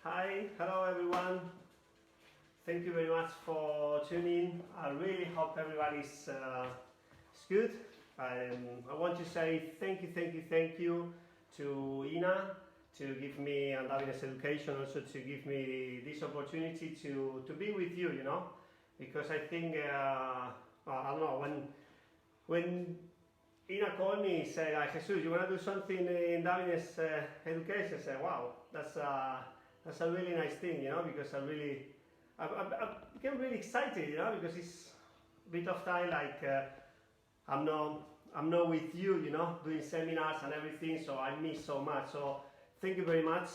Hi, hello everyone. Thank you very much for tuning. I really hope everyone is good. I want to say thank you to Ina to give me and Happiness Education, also to give me this opportunity to be with you, you know, because I think I don't know, when Ina called me, said, Jesus, you want to do something in Happiness Education? I said, wow, that's a really nice thing, you know, because I became really excited, you know, because it's a bit of time like I'm not with you, you know, doing seminars and everything, so I miss so much. So thank you very much,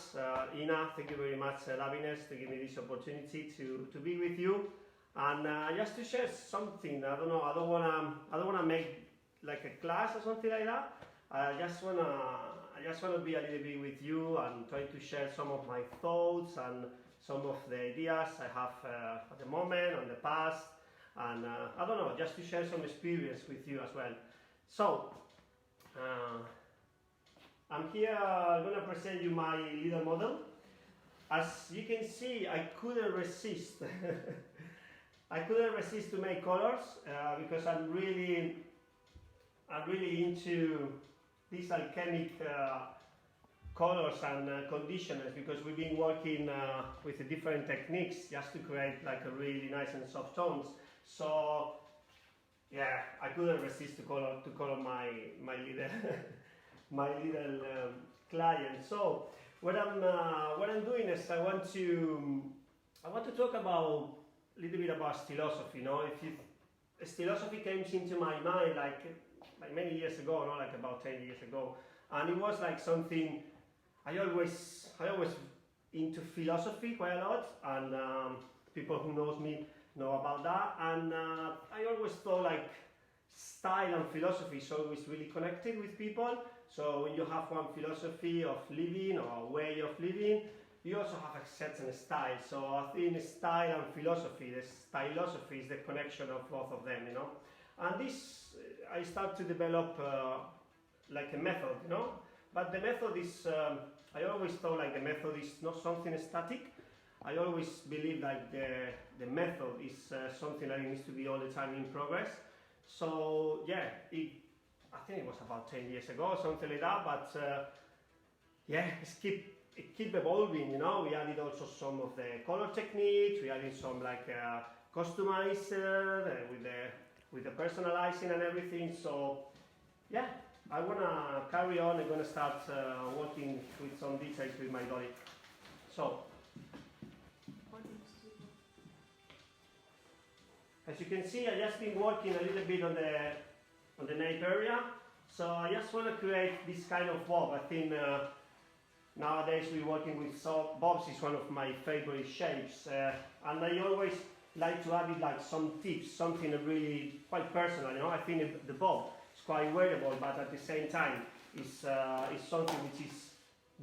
Ina. Thank you very much, Happiness, to give me this opportunity to be with you and just to share something. I don't know. I don't wanna make like a class or something like that. I just wanna be a little bit with you and try to share some of my thoughts and some of the ideas I have at the moment, on the past, and I don't know, just to share some experience with you as well. So, I'm here going to present you my little model. As you can see, I couldn't resist. I couldn't resist to make colors because I'm really into these alchemic colors and conditioners, because we've been working with the different techniques just to create like a really nice and soft tones. So yeah, I couldn't resist to color my little my little client. So what I'm doing is I want to talk about a little bit about STILOSOPHY. You know, STILOSOPHY came into my mind like many years ago, not like about 10 years ago, and it was like something I always into philosophy quite a lot, and people who knows me know about that, and I always thought like style and philosophy is always really connected with people. So when you have one philosophy of living or way of living, you also have a certain style. So I think style and philosophy, the stylosophy is the connection of both of them, you know. And this, I start to develop like a method, you know. But the method is, I always thought like the method is not something static. I always believe like the method is something that needs to be all the time in progress. So yeah, I think it was about 10 years ago, something like that. But yeah, it keep evolving. You know, we added also some of the color techniques. We added some like customizer with the personalizing and everything. So yeah, I wanna carry on. I'm gonna start working with some details with my body. So as you can see, I just been working a little bit on the nape area. So I just want to create this kind of bob. I think nowadays we're working with bobs is one of my favorite shapes, and I always like to add it like some tips, something really quite personal. You know, I think the bob is quite wearable, but at the same time, it's something which is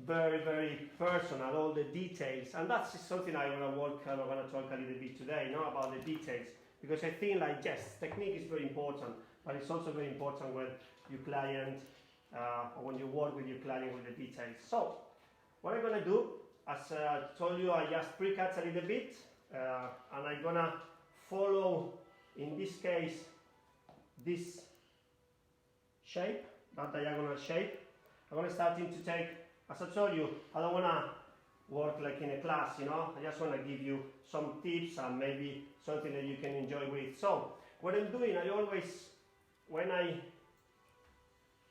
very, very personal, all the details, and that's something I want to work and I want to talk a little bit today, you know, about the details, because I think like yes, technique is very important, but it's also very important when your client or when you work with your client with the details. So what I'm going to do, as I told you, I just pre-cut a little bit, and I'm going to follow, in this case, this shape, that diagonal shape. I'm going to start to take, as I told you, I don't want to work like in a class, you know, I just want to give you some tips and maybe something that you can enjoy with. So what I'm doing, I always, when I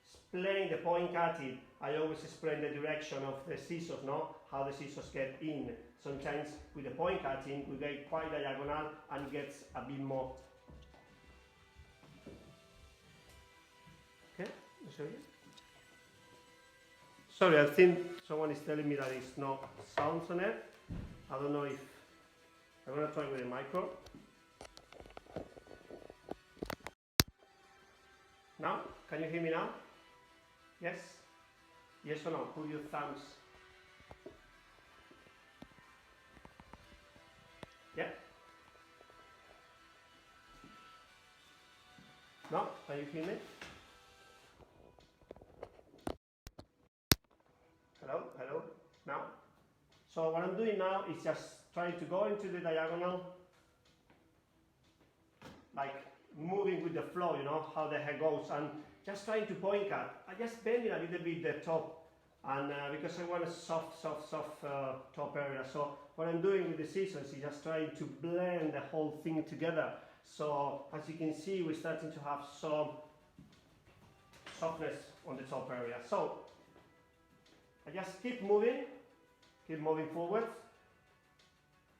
explain the point cutting, I always explain the direction of the scissors, no? How the scissors get in. Sometimes with the point cutting, we get quite diagonal and it gets a bit more. Okay, I'll show you. Sorry, I think someone is telling me that it's no sounds on it. I don't know if I'm gonna try with the micro. Now, can you hear me now? Yes? Yes or no? Put your thumbs. Yeah? No? Can you hear me? Hello? Hello? Now? So what I'm doing now is just trying to go into the diagonal, like moving with the flow, you know, how the hair goes, and just trying to point cut. I just bend it a little bit the top, and because I want a soft top area. So what I'm doing with the scissors is just trying to blend the whole thing together. So as you can see, we're starting to have some softness on the top area. So I just keep moving forward.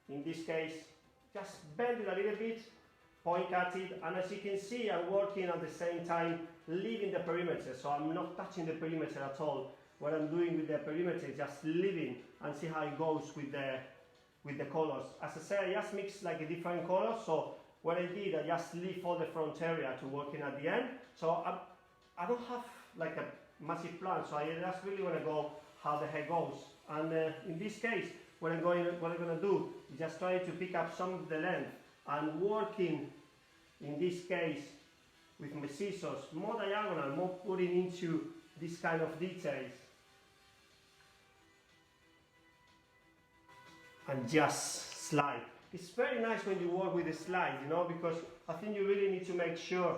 In this case, just bend it a little bit, point cut it, and as you can see, I'm working at the same time leaving the perimeter, so I'm not touching the perimeter at all. What I'm doing with the perimeter is just leaving and see how it goes with the colors. As I said, I just mix like a different color, so what I did, I just leave all the front area to working at the end. So I don't have like a massive plan, so I just really want to go how the hair goes. And in this case, what I'm going to do is just try to pick up some of the length and working, in this case, with my scissors, more diagonal, more putting into this kind of details. And just slide. It's very nice when you work with the slide, you know, because I think you really need to make sure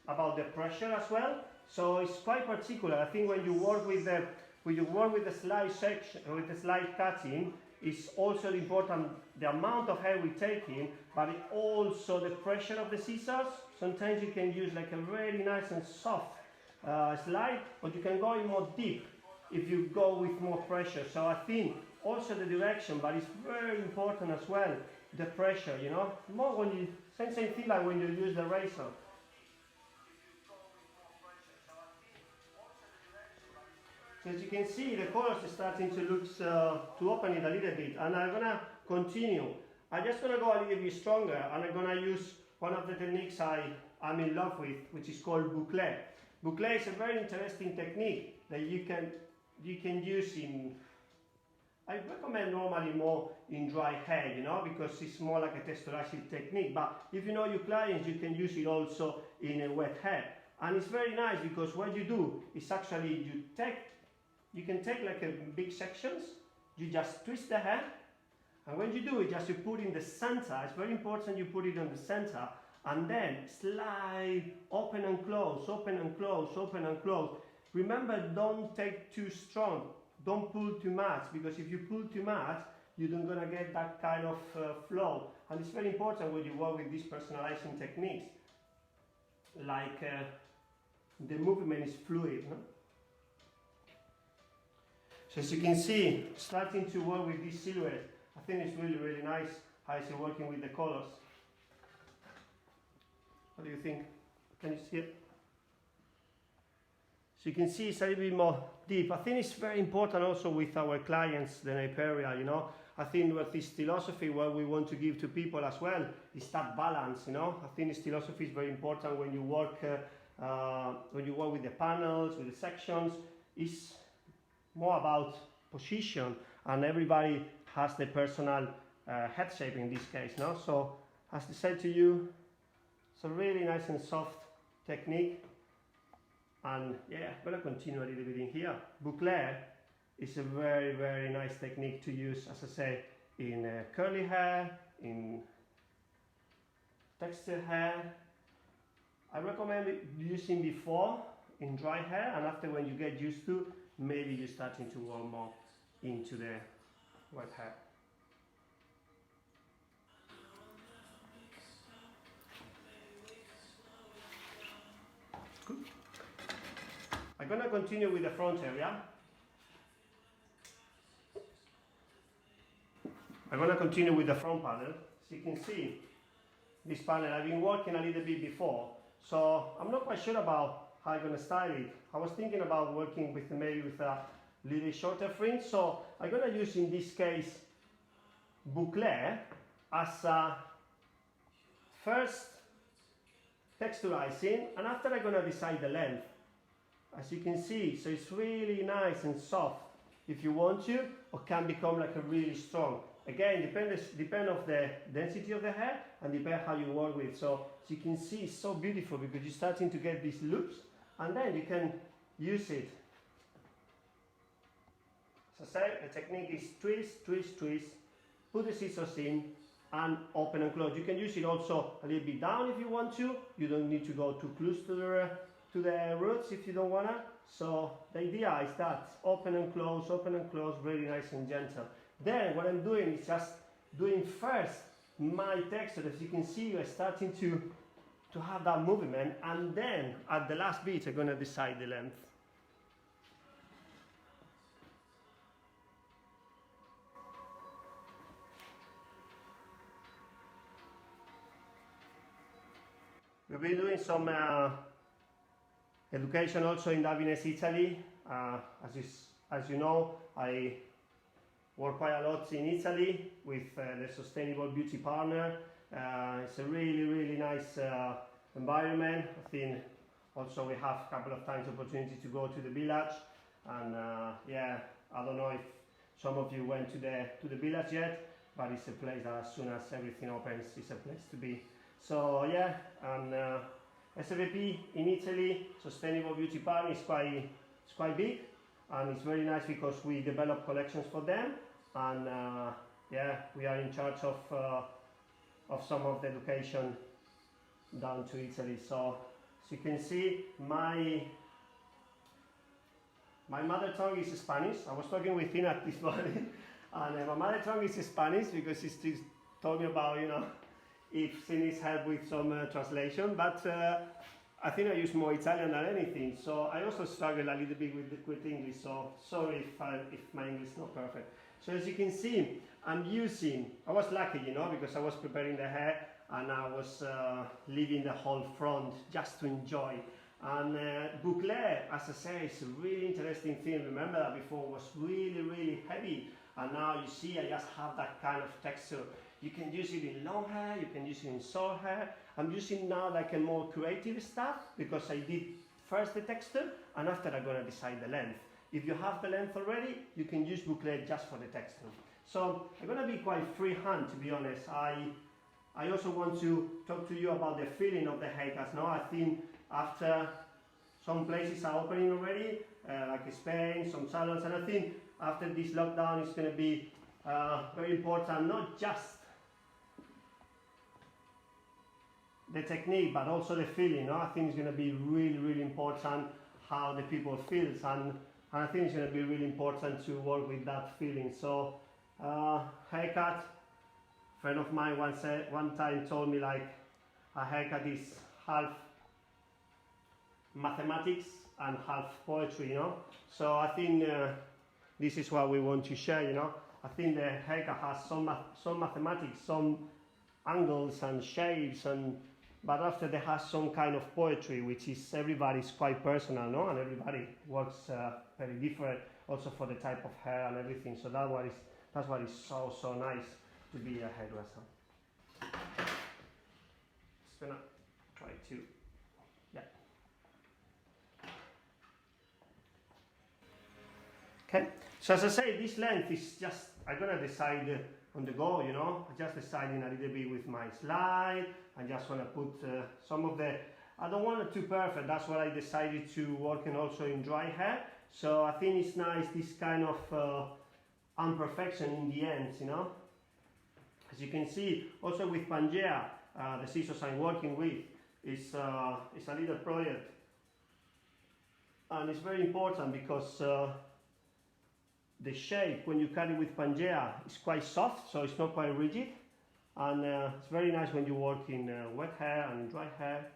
about the pressure as well. So it's quite particular. I think when you work with the slide section, with the slide cutting, it's also important the amount of hair we're taking, but also the pressure of the scissors. Sometimes you can use like a really nice and soft slide, but you can go in more deep if you go with more pressure. So I think also the direction, but it's very important as well, the pressure, you know, more when you, same thing like when you use the razor. So as you can see, the colors are starting to look, to open it a little bit, and I'm gonna continue. I'm just gonna go a little bit stronger, and I'm gonna use one of the techniques I'm in love with, which is called boucle. Boucle is a very interesting technique that you can use in, I recommend normally more in dry hair, you know, because it's more like a texturizing technique. But if you know your clients, you can use it also in a wet hair. And it's very nice because what you do is actually you can take like a big sections, you just twist the hair, and when you do it, just you put in the center. It's very important you put it on the center, and then slide, open and close, open and close, open and close. Remember, don't take too strong. Don't pull too much, because if you pull too much, you're not going to get that kind of flow. And it's very important when you work with these personalizing techniques. Like the movement is fluid. No? So as you can see, starting to work with this silhouette, I think it's really, really nice how it's working with the colors. What do you think? Can you see it? So you can see it's a little bit more deep. I think it's very important also with our clients, the nape area, you know. I think with this STILOSOPHY, what we want to give to people as well is that balance, you know. I think STILOSOPHY is very important when you work with the panels, with the sections. It's more about position, and everybody has the personal head shape in this case, no? So as I said to you, it's a really nice and soft technique. And yeah, I'm going to continue a little bit in here. Boucle is a very, very nice technique to use, as I say, in curly hair, in textured hair. I recommend it using before in dry hair, and after, when you get used to, maybe you're starting to work more into the wet hair. Good. I'm going to continue with the front area. I'm going to continue with the front panel. As you can see, this panel, I've been working a little bit before, so I'm not quite sure about how I'm going to style it. I was thinking about working with maybe with a little shorter fringe, so I'm going to use, in this case, boucle as a first texturizing, and after I'm going to decide the length. As you can see, so it's really nice and soft if you want to, or can become like a really strong. Again, depend of the density of the hair and depend how you work with. So as you can see, it's so beautiful because you're starting to get these loops, and then you can use it as I said, the technique is twist, twist, twist, put the scissors in, and open and close. You can use it also a little bit down if you want to. You don't need to go too close to the roots if you don't want to. So the idea is that open and close, really nice and gentle. Then what I'm doing is just doing first my texture. As you can see, you're starting to have that movement, and then at the last bit I'm going to decide the length. We've been doing some education also in Davines, Italy. As you know, I work quite a lot in Italy with the Sustainable Beauty Partner. It's a really nice environment. I think also we have a couple of times opportunity to go to the village, and yeah, I don't know if some of you went to the village yet, but it's a place that as soon as everything opens, it's a place to be. So yeah, and SVP in Italy, Sustainable Beauty Partner, is quite big, and it's very nice because we develop collections for them, and yeah, we are in charge of some of the education down to Italy. So as you can see, my mother tongue is Spanish. I was talking with Tina this morning, and my mother tongue is Spanish because she's told me about, you know, if she needs help with some translation, but I think I use more Italian than anything, so I also struggle a little bit with English, so sorry if my English is not perfect. So as you can see, I was lucky, you know, because I was preparing the hair and I was leaving the whole front just to enjoy. And boucle, as I say, is a really interesting thing. Remember that before was really heavy, and now you see I just have that kind of texture. You can use it in long hair, you can use it in short hair. I'm using now like a more creative stuff because I did first the texture and after I'm going to decide the length. If you have the length already, you can use boucle just for the texture. So I'm going to be quite freehand, to be honest. I also want to talk to you about the feeling of the haircuts now. I think after some places are opening already, like Spain, some salons, and I think after this lockdown it's going to be very important, not just the technique, but also the feeling. No? I think it's going to be really important how the people feel, and I think it's going to be really important to work with that feeling. So haircut, a friend of mine one time told me like a haircut is half mathematics and half poetry, you know. So I think this is what we want to share, you know. I think the haircut has some mathematics, some angles and shapes, but after they have some kind of poetry, which is everybody's quite personal, no? And everybody works very different, also for the type of hair and everything. So that's what is so nice to be a hairdresser. Just gonna try to, yeah. Okay. So as I say, this length is just, I'm gonna decide on the go, you know. I just deciding a little bit with my slide. I just want to put some of the, I don't want it too perfect, that's why I decided to work in also in dry hair. So I think it's nice, this kind of imperfection in the ends, you know. As you can see, also with Pangea, the scissors I'm working with, it's a little project. And it's very important because the shape, when you cut it with Pangea, is quite soft, so it's not quite rigid. And it's very nice when you work in wet hair and dry hair.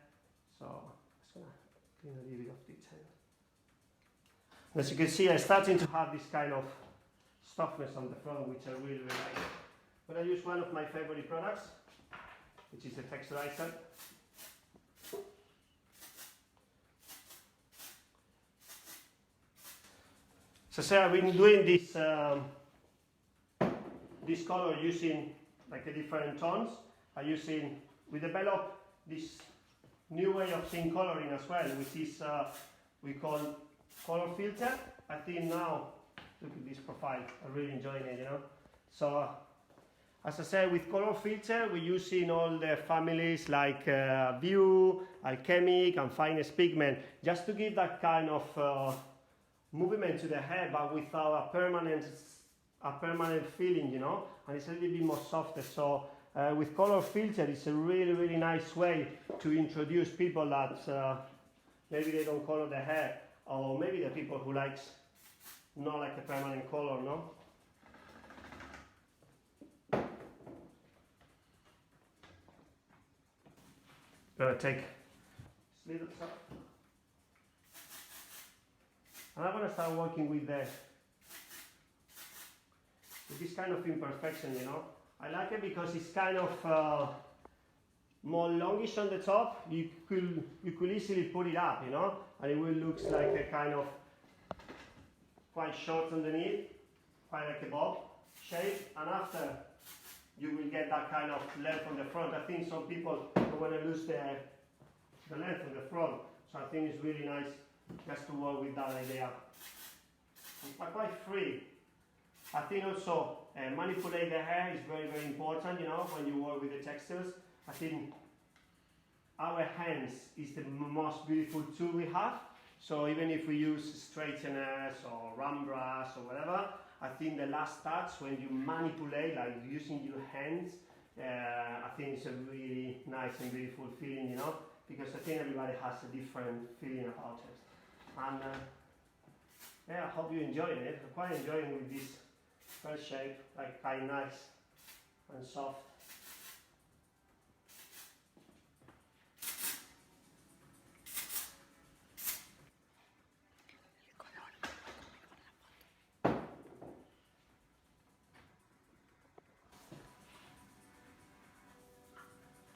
So I'm just going to clean a little bit of detail. As you can see, I'm starting to have this kind of softness on the front, which I really like. I'm going to use one of my favorite products, which is a texturizer. So say I've been doing this color using like the different tones. We developed this new way of seeing coloring as well, which is we call color filter. I think now, look at this profile, I'm really enjoying it, you know. So as I said, with color filter, we're using all the families like View, Alchemic, and Finest Pigment, just to give that kind of movement to the hair, but without a permanent feeling, you know, and it's a little bit more softer. So with color filter, it's a really nice way to introduce people that maybe they don't color their hair, or maybe the people who likes not like a permanent color, no? Gonna take this little stuff, and I'm gonna start working with this kind of imperfection, you know. I like it because it's kind of more longish on the top. You could easily put it up, you know, and it will look like a kind of quite short underneath, quite like a bob shape, and after you will get that kind of length on the front. I think some people want to lose the length on the front, so I think it's really nice just to work with that idea. It's quite free. I think also manipulate the hair is very important, you know, when you work with the textiles. I think our hands is the most beautiful tool we have. So even if we use straighteners or round brush or whatever, I think the last touch when you manipulate, like using your hands, I think it's a really nice and beautiful feeling, you know, because I think everybody has a different feeling about it. And yeah, I hope you enjoyed it. I'm quite enjoying with this first shape, like quite nice and soft.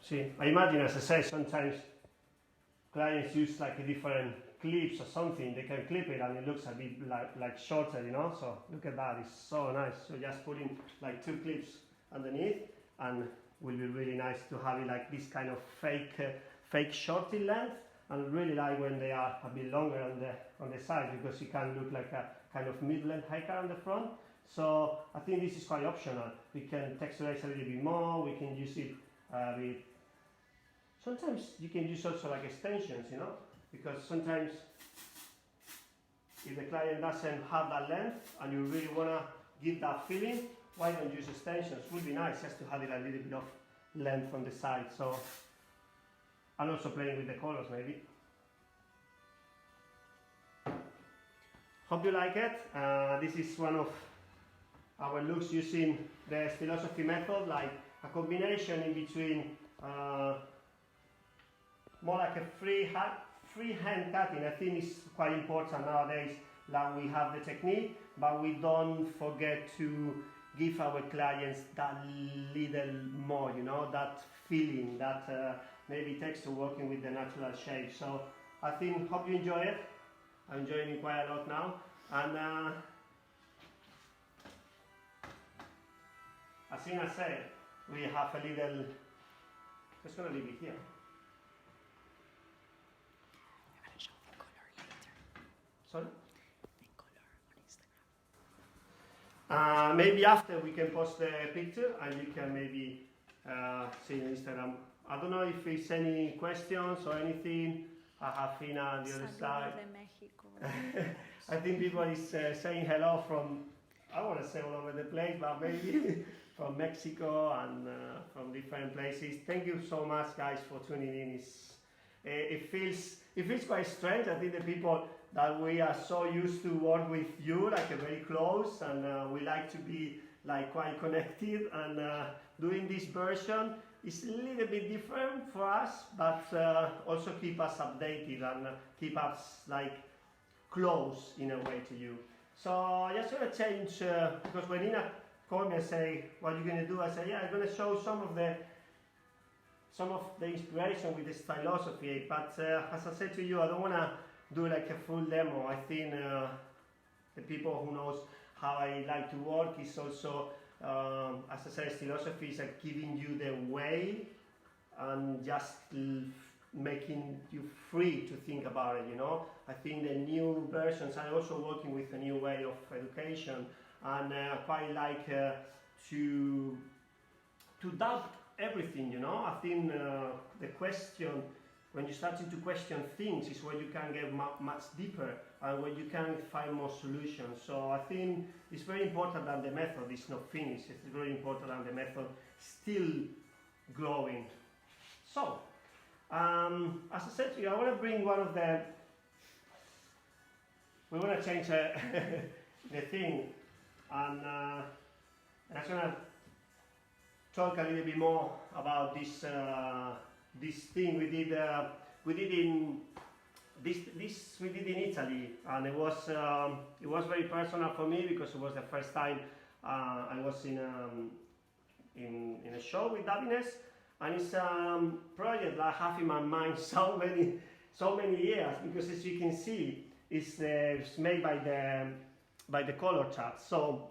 See, I imagine, as I said, sometimes clients use like a different clips or something. They can clip it and it looks a bit like shorter, you know. So look at that, it's so nice. So just putting like 2 clips underneath, and will be really nice to have it like this kind of fake shorty length, and really like when they are a bit longer on the side, because it can look like a kind of mid-length haircut on the front. So I think this is quite optional. We can texturize a little bit more. We can use it with. Sometimes you can use also like extensions, you know, because sometimes if the client doesn't have that length and you really want to give that feeling, why don't you use extensions? It would be nice just to have it a little bit of length on the side. So, and also playing with the colors maybe. Hope you like it. This is one of our looks using the STILOSOPHY method, like a combination in between more like a free hand cutting. I think it's quite important nowadays that we have the technique, but we don't forget to give our clients that little more, you know, that feeling that maybe takes to working with the natural shape. So I think, hope you enjoy it. I'm enjoying it quite a lot now. And as I said, we have a little, just going to leave it here. Sorry? Maybe after we can post the picture and you can maybe see on Instagram. I don't know if there's any questions or anything. I have Fina on the other side. I think people is saying hello from, I want to say all over the place, but maybe from Mexico and from different places. Thank you so much, guys, for tuning in. It feels quite strange. I think the people that we are so used to work with you, like very close, and we like to be like quite connected. And doing this version is a little bit different for us, but also keep us updated and keep us like close in a way to you. So I just want to change because when Ina called me and say, "What are you going to do?" I said, "Yeah, I'm going to show some of the inspiration with the STILOSOPHY." But as I said to you, I don't want to do like a full demo. I think the people who knows how I like to work is also, as I said, STILOSOPHY is like giving you the way and just making you free to think about it, you know. I think the new versions, I'm also working with a new way of education, and I quite like to doubt everything, you know. I think the question, when you're starting to question things, is where you can get much deeper and when you can find more solutions. So I think it's very important that the method is not finished. It's very important that the method still growing. So, as I said to you, I want to bring one of the, we want to change the thing, and I'm going to talk a little bit more about this this thing we did in we did in Italy, and it was very personal for me because it was the first time I was in a show with Davines, and it's a project that I have in my mind so many years, because as you can see it's made by the color chart. So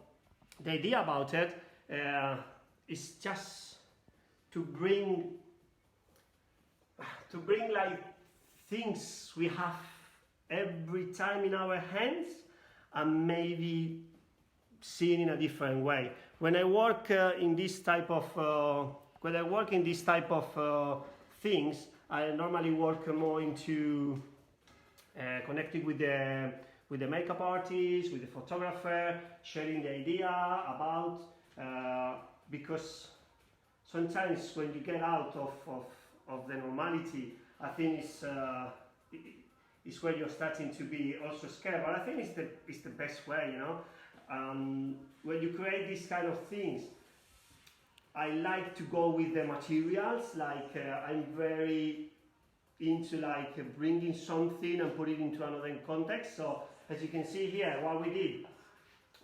the idea about it is just to bring like things we have every time in our hands, and maybe seen in a different way. When I work in this type of things, I normally work more into connecting with the makeup artist, with the photographer, sharing the idea about because sometimes when you get out of the normality, I think it's where you're starting to be also scared. But I think it's the best way, you know. When you create these kind of things, I like to go with the materials. Like I'm very into like bringing something and put it into another context. So as you can see here, what we did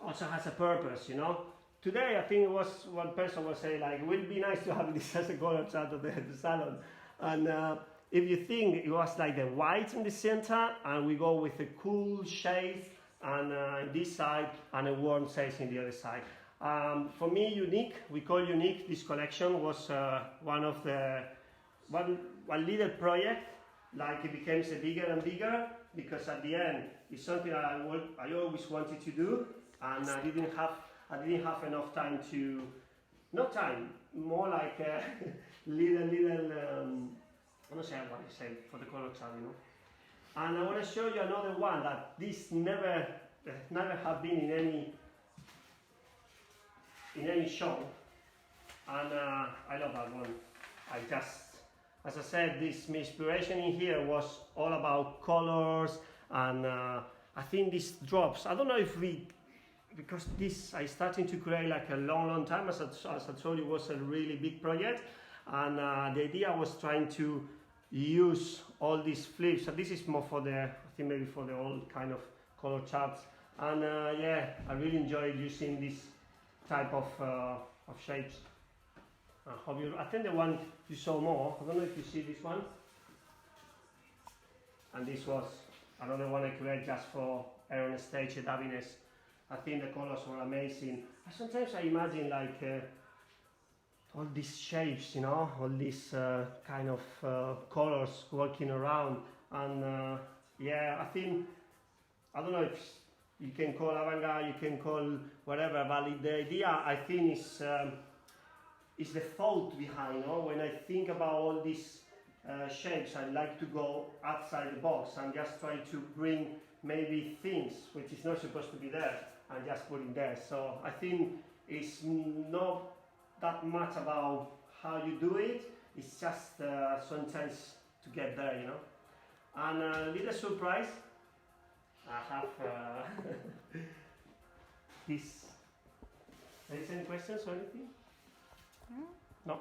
also has a purpose, you know. Today I think it was one person was saying like, it would be nice to have this as a color chart of the salon. And if you think it was like the white in the center, and we go with the cool shades and this side, and a warm shades in the other side. For me, unique, we call unique, this collection was one little project, like it becomes bigger and bigger, because at the end it's something I always wanted to do, and I didn't have enough time to, not time, more like little I don't know what you say for the color chart, you know. And I want to show you another one that this never have been in any show, and I love that one. As I said, this inspiration in here was all about colors, and I think these drops, I don't know if because this I started to create like a long time, as I told you, was a really big project, and the idea was trying to use all these flips. So this is more for the, I think maybe for the old kind of color charts, and yeah, I really enjoyed using this type of shapes. I think the one you saw more, I don't know if you see this one, and this was another one I created just for Aaron Stage at Davines. I think the colors were amazing. Sometimes I imagine like all these shapes, you know, all these kind of colors working around, and yeah, I think, I don't know if you can call avant-garde, you can call whatever, but the idea I think is the thought behind, you know. When I think about all these shapes, I like to go outside the box and just try to bring maybe things which is not supposed to be there and just put it there. So I think it's not that much about how you do it, it's just sometimes to get there, you know. And a little surprise, I have this. Is there any questions or anything? No?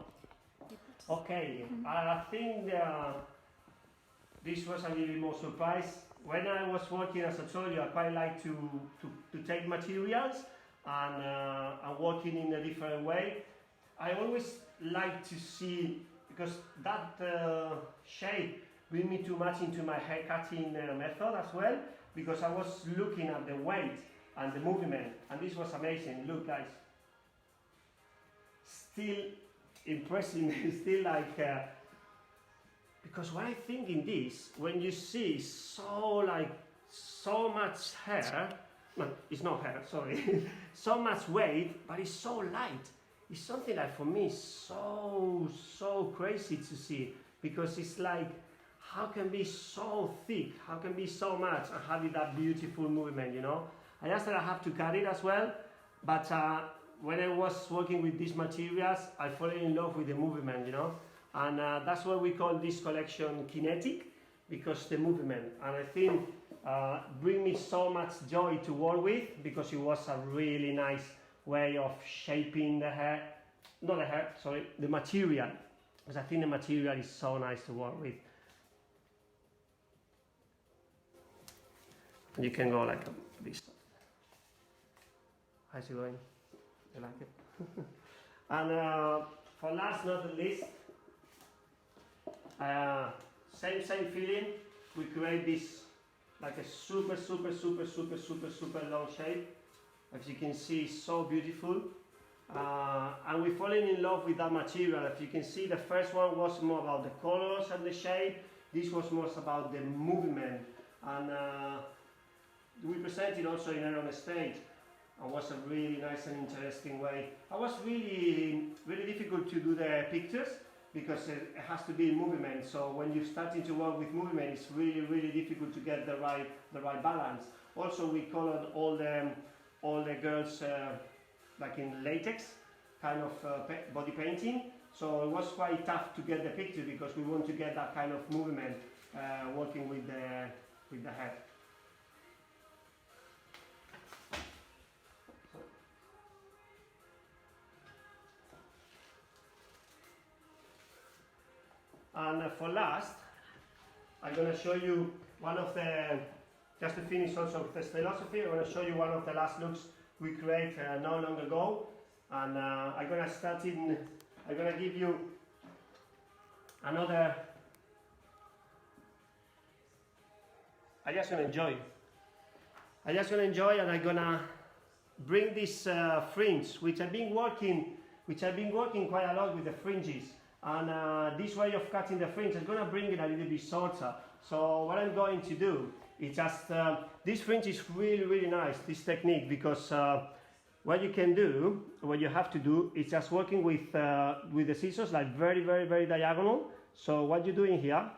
Okay, I think this was a little bit more surprise. When I was working, as I told you, I quite like to take materials and working in a different way. I always like to see, because that shape bring me too much into my hair cutting method as well, because I was looking at the weight and the movement, and this was amazing. Look guys, still impressing, still like, because what I think in this, when you see so much hair, no, it's not hair, sorry, so much weight, but it's so light. It's something like, for me, so crazy to see, because it's like how can be so thick, how can be so much and having that beautiful movement, you know. I just said I have to cut it as well, but when I was working with these materials, I fell in love with the movement, you know, and that's why we call this collection kinetic, because the movement, and I think bring me so much joy to work with, because it was a really nice way of shaping the hair, not the hair, sorry, the material, because I think the material is so nice to work with. You can go like this. How's it going? You like it? And for last not the least, same feeling. We create this like a super long shape. As you can see, it's so beautiful. And we're falling in love with that material. As you can see, the first one was more about the colors and the shape. This was more about the movement. And we presented also in our stage. It was a really nice and interesting way. It was really difficult to do the pictures because it has to be movement. So when you're starting to work with movement, it's really difficult to get the right balance. Also, we colored all the girls like in latex, kind of body painting. So it was quite tough to get the picture because we want to get that kind of movement working with the head. And for last, I'm going to show you one of the, just to finish also with the STILOSOPHY, I'm going to show you one of the last looks we created not long ago. And I'm going to start in, I'm going to give you another, I just want to enjoy. And I'm going to bring this fringe, which I've been working quite a lot with the fringes. And this way of cutting the fringe is going to bring it a little bit shorter. So what I'm going to do is just, this fringe is really nice, this technique, because what you can do, what you have to do is just working with the scissors, like very diagonal. So what you're doing here,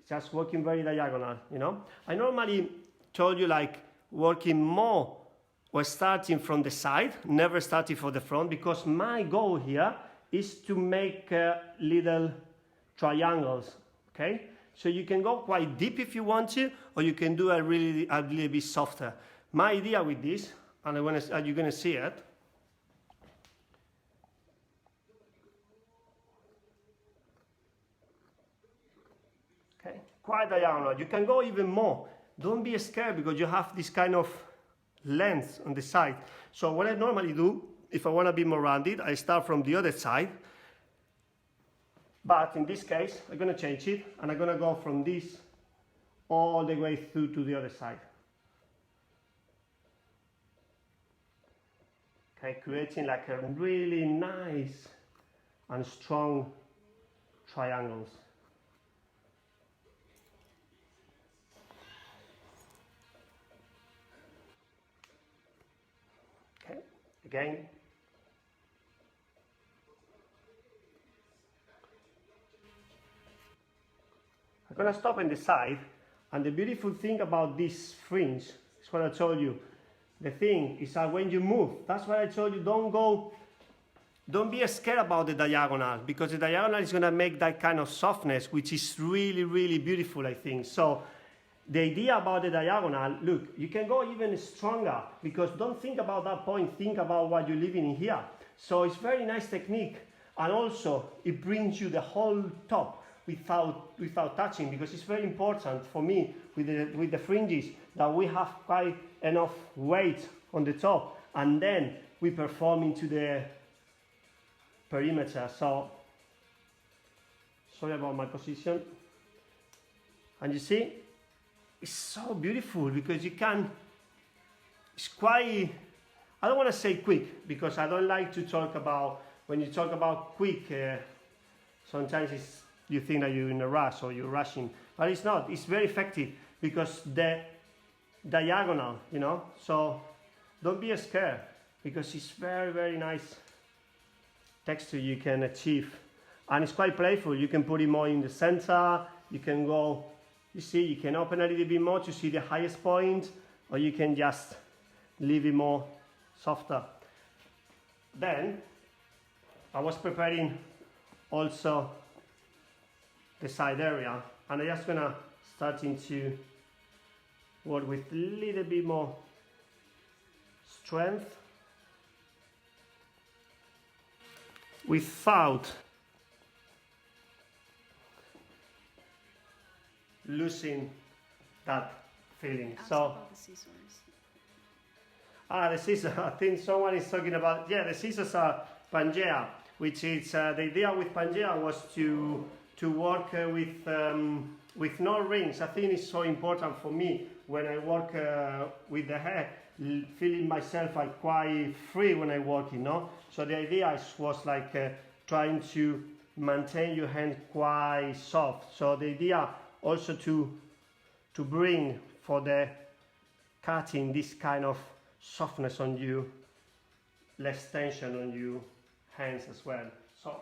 just working very diagonal, you know. I normally told you like working more or starting from the side, never starting from the front, because my goal here is to make little triangles, okay? So you can go quite deep if you want to, or you can do a little bit softer. My idea with this, and you're gonna see it, okay? Quite diagonal. You can go even more. Don't be scared because you have this kind of length on the side. So what I normally do, if I want to be more rounded, I start from the other side. But in this case, I'm going to change it, and I'm going to go from this all the way through to the other side. Okay, creating like a really nice and strong triangles. Okay, again. I'm going to stop on the side, and the beautiful thing about this fringe is what I told you. The thing is that when you move, that's why I told you don't be scared about the diagonal, because the diagonal is going to make that kind of softness, which is really beautiful, I think. So the idea about the diagonal, look, you can go even stronger, because don't think about that point, think about what you're living in here. So it's very nice technique, and also it brings you the whole top without touching, because it's very important for me with the fringes that we have quite enough weight on the top, and then we perform into the perimeter. So sorry about my position. And you see, it's so beautiful because you can, it's quite, I don't want to say quick, because I don't like to talk about, when you talk about quick, sometimes you think that you're in a rush or you're rushing, but it's not. It's very effective because the diagonal, you know. So don't be scared, because it's very nice texture you can achieve, and it's quite playful. You can put it more in the center, you can go, you see, you can open a little bit more to see the highest point, or you can just leave it more softer. Then I was preparing also the side area, and I'm just gonna starting to work with a little bit more strength without losing that feeling. So the scissors. the scissors, I think someone is talking about, yeah, the scissors are Pangea, which is, the idea with Pangea was to work with no rings. I think it's so important for me when I work with the hair, feeling myself like quite free when I work, you know. So the idea was like trying to maintain your hand quite soft. So the idea also to bring for the cutting this kind of softness on you, less tension on your hands as well. So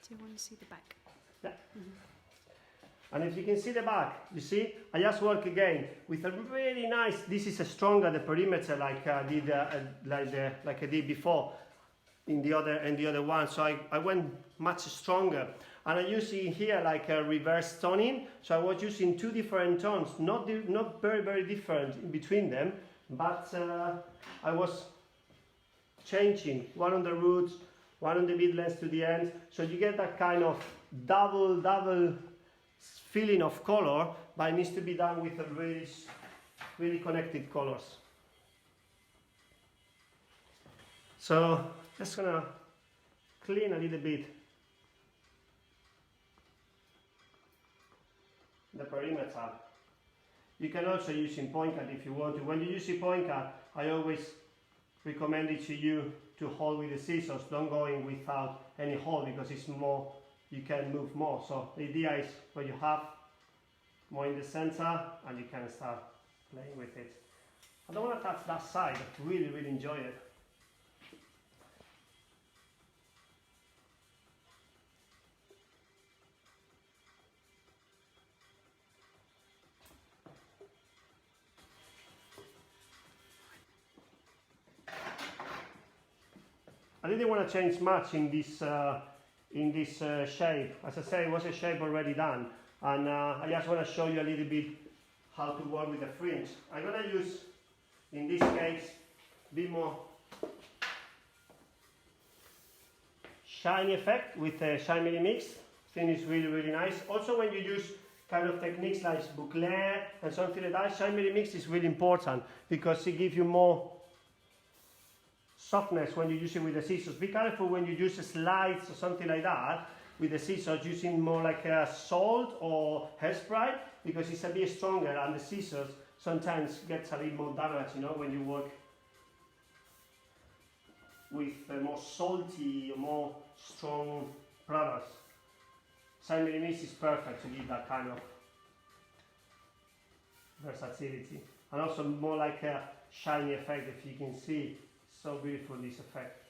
do you want to see the back? yeah. And if you can see the back, you see, I just work again with a really nice, this is a stronger the perimeter like I did like I did before in the other one. So I went much stronger, and I use it here like a reverse toning. So I was using two different tones, not very different in between them, but I was changing one on the roots, one on the midlands to the end. So you get that kind of double feeling of color, but it needs to be done with a really connected colors. So just gonna clean a little bit the perimeter. You can also use in point cut if you want to. When you use a point cut, I always recommend it to you to hold with the scissors. Don't go in without any hold, because it's more, you can move more. So the idea is when you have more in the center, and you can start playing with it. I don't want to touch that side. I really enjoy it. I didn't want to change much in this shape. As I say, it was a shape already done, and I just want to show you a little bit how to work with the fringe. I'm going to use, in this case, a bit more shiny effect with a shiny mix. I think it's really nice. Also, when you use kind of techniques like boucle and something like that, shiny mix is really important because it gives you more softness when you use it with the scissors. Be careful when you use slides or something like that with the scissors, using more like a salt or hairspray, because it's a bit stronger, and the scissors sometimes gets a bit more damage, you know, when you work with more salty or more strong products. Shiny mix is perfect to give that kind of versatility, and also more like a shiny effect. If you can see, so beautiful, this effect.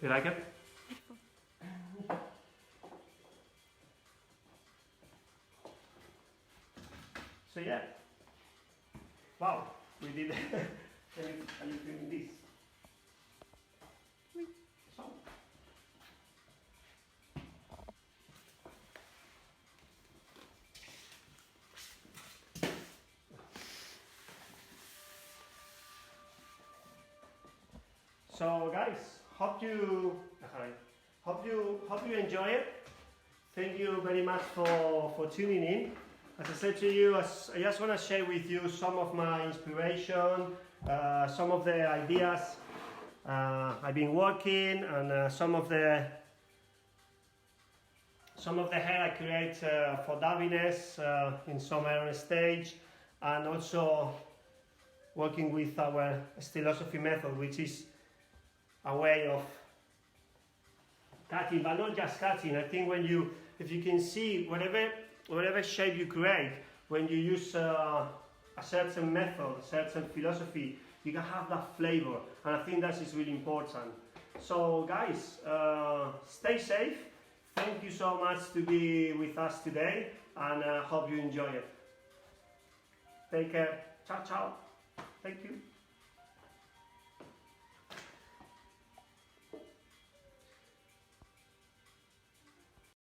You like it? So yeah, wow, we did. Are you doing this? So. So guys, hope you enjoy it. Thank you very much for tuning in. As I said to you, I just want to share with you some of my inspiration, some of the ideas I've been working, and some of the hair I create for Davines in summer on stage, and also working with our STILOSOPHY method, which is a way of cutting, but not just cutting. I think if you can see, whatever shape you create, when you use a certain method, a certain philosophy, you can have that flavor, and I think that is really important. So guys, stay safe. Thank you so much to be with us today, and hope you enjoy it. Take care. Ciao, ciao. Thank you.